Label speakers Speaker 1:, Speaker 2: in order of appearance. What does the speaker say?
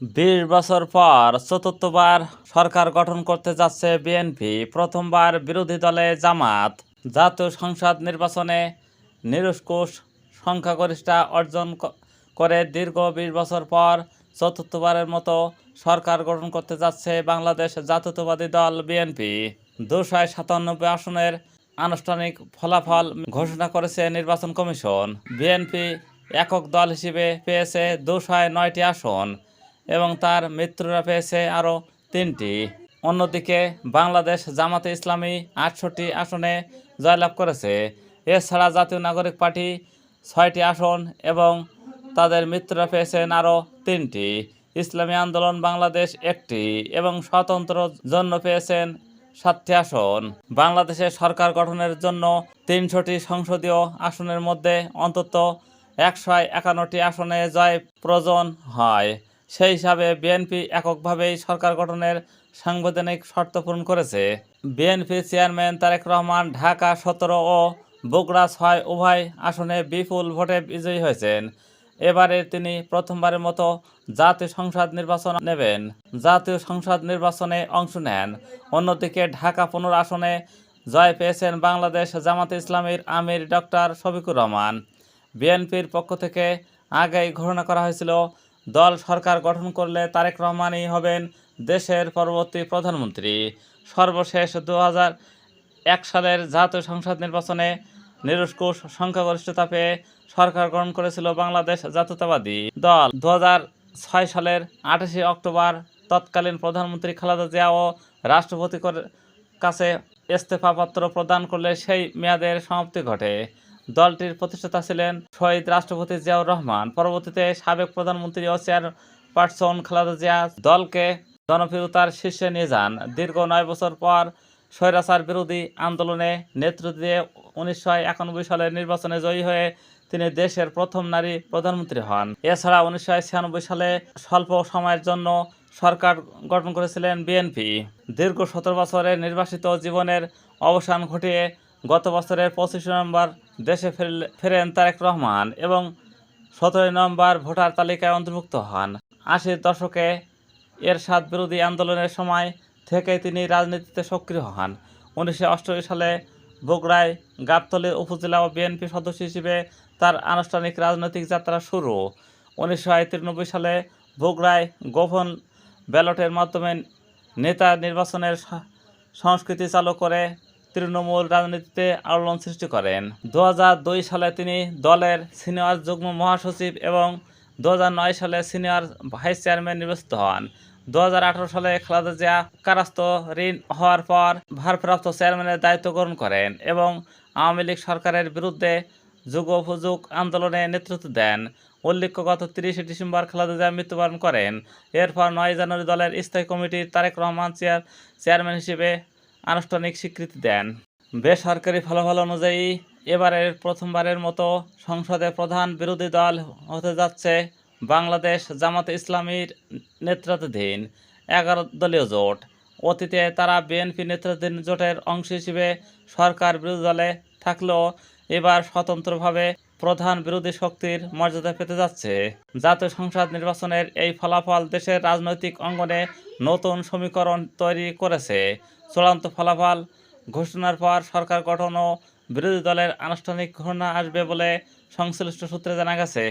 Speaker 1: ২০ বছর পর চতুর্থবার সরকার গঠন করতে যাচ্ছে বিএনপি। প্রথমবার বিরোধী দলে জামাত জাতীয় সংসদ নির্বাচনে নিরঙ্কুশ সংখ্যাগরিষ্ঠতা অর্জন করে দীর্ঘ ২০ বছর পর চতুর্থবারের মতো সরকার গঠন করতে যাচ্ছে বাংলাদেশ জাতীয়তাবাদী দল বিএনপি। ২৯৭ আসনের আনুষ্ঠানিক ফলাফল ঘোষণা করেছে নির্বাচন কমিশন। বিএনপি একক দল হিসেবে পেয়েছে ২০৯টি আসন এবং তার মিত্ররা পেয়েছে আরও ৩টি। অন্যদিকে বাংলাদেশ জামাতে ইসলামী ৬৮টি আসনে জয়লাভ করেছে। এছাড়া জাতীয় নাগরিক পার্টি ৬টি আসন এবং তাদের মিত্ররা পেয়েছেন আরও ৩টি। ইসলামী আন্দোলন বাংলাদেশ ১টি এবং স্বতন্ত্র জন্য পেয়েছেন ৭টি আসন। বাংলাদেশের সরকার গঠনের জন্য ৩০০টি সংসদীয় আসনের মধ্যে অন্তত ১৫১টি আসনে জয় প্রয়োজন হয়। সেই হিসাবে বিএনপি এককভাবেই সরকার গঠনের সাংবিধানিক শর্ত পূরণ করেছে। বিএনপি চেয়ারম্যান তারেক রহমান ঢাকা ১৭ ও বগুড়া ৬ উভয় আসনে বিপুল ভোটে বিজয়ী হয়েছেন। এবারে তিনি প্রথমবারের মতো জাতীয় সংসদ নির্বাচন নেবেন। জাতীয় সংসদ নির্বাচনে অংশ নেন। অন্যদিকে ঢাকা ১৫ আসনে জয় পেয়েছেন বাংলাদেশ জামাতে ইসলামীর আমির ডক্টর শফিকুর রহমান। বিএনপির পক্ষ থেকে আগেই ঘোষণা করা হয়েছিল, দল সরকার গঠন করলে তারেক রহমানই হবেন দেশের পরবর্তী প্রধানমন্ত্রী। সর্বশেষ ২০০১ সালের জাতীয় সংসদ নির্বাচনে নিরঙ্কুশ সংখ্যাগরিষ্ঠতা পেয়ে সরকার গঠন করেছিল বাংলাদেশ জাতীয়তাবাদী দল। ২০০৬ সালের ২৮ অক্টোবর তৎকালীন প্রধানমন্ত্রী খালেদা জিয়া ও রাষ্ট্রপতির কাছে ইস্তফাপত্র প্রদান করলে সেই মেয়াদের সমাপ্তি ঘটে। দলটির প্রতিষ্ঠাতা ছিলেন শহীদ রাষ্ট্রপতি জিয়াউর রহমান। পরবর্তীতে সাবেক প্রধানমন্ত্রী ও চেয়ারপারসন খালেদা জিয়া দলকে জনপ্রিয়তার শীর্ষে নিয়ে যান। দীর্ঘ ৯ বছর পর স্বৈরাচার বিরোধী আন্দোলনে নেতৃত্ব দিয়ে ১৯৯১ সালের নির্বাচনে জয়ী হয়ে তিনি দেশের প্রথম নারী প্রধানমন্ত্রী হন। এছাড়া ১৯৯৬ সালে স্বল্প সময়ের জন্য সরকার গঠন করেছিলেন বিএনপি। দীর্ঘ ১৭ বছরের নির্বাসিত জীবনের অবসান ঘটিয়ে গত বছরের ২৫ নভেম্বর দেশে ফেরেন তারেক রহমান এবং ১৭ নভেম্বর ভোটার তালিকায় অন্তর্ভুক্ত হন। ৮০-এর দশকে এরশাদ বিরোধী আন্দোলনের সময় থেকেই তিনি রাজনীতিতে সক্রিয় হন। ১৯৮৮ সালে বগুড়ায় গাবতলী উপজেলা ও বিএনপি সদস্য হিসেবে তার আনুষ্ঠানিক রাজনৈতিক যাত্রা শুরু। ১৯৯৩ সালে বগুড়ায় গোপন ব্যালটের মাধ্যমে নেতা নির্বাচনের সংস্কৃতি চালু করে তৃণমূল রাজনীতিতে আলোড়ন সৃষ্টি করেন। ২০০২ সালে তিনি দলের সিনিয়র যুগ্ম মহাসচিব এবং ২০০৯ সালে সিনিয়র ভাইস চেয়ারম্যান নির্বাচিত হন। ২০১৮ সালে খালেদা জিয়া কারাস্তরীণ হওয়ার পর ভারপ্রাপ্ত চেয়ারম্যানের দায়িত্ব গ্রহণ করেন এবং আওয়ামী লীগ সরকারের বিরুদ্ধে যুগোপযোগ আন্দোলনে নেতৃত্ব দেন। উল্লেখ্য, গত ৩০ ডিসেম্বর খালেদা জিয়া মৃত্যুবরণ করেন। এরপর ৯ জানুয়ারি দলের স্থায়ী কমিটির তারেক রহমান চেয়ারম্যান হিসেবে আনুষ্ঠানিক স্বীকৃতি দেন। বেসরকারি ফলাফল অনুযায়ী এবারের প্রথমবারের মতো সংসদে প্রধান বিরোধী দল হতে যাচ্ছে বাংলাদেশ জামাতে ইসলামীর নেতৃত্বাধীন ১১ দলীয় জোট। অতীতে তারা বিএনপি নেতৃত্বাধীন জোটের অংশ হিসেবে সরকার বিরোধী দলে থাকলেও এবার স্বতন্ত্রভাবে প্রধান বিরোধী শক্তির মর্যাদা পেতে যাচ্ছে। জাতীয় সংসদ নির্বাচনের এই ফলাফল দেশের রাজনৈতিক অঙ্গনে নতুন সমীকরণ তৈরি করেছে। চূড়ান্ত ফলাফল ঘোষণার পর সরকার গঠন ও বিরোধী দলের আনুষ্ঠানিক ঘোষণা আসবে বলে সংশ্লিষ্ট সূত্রে জানা গেছে।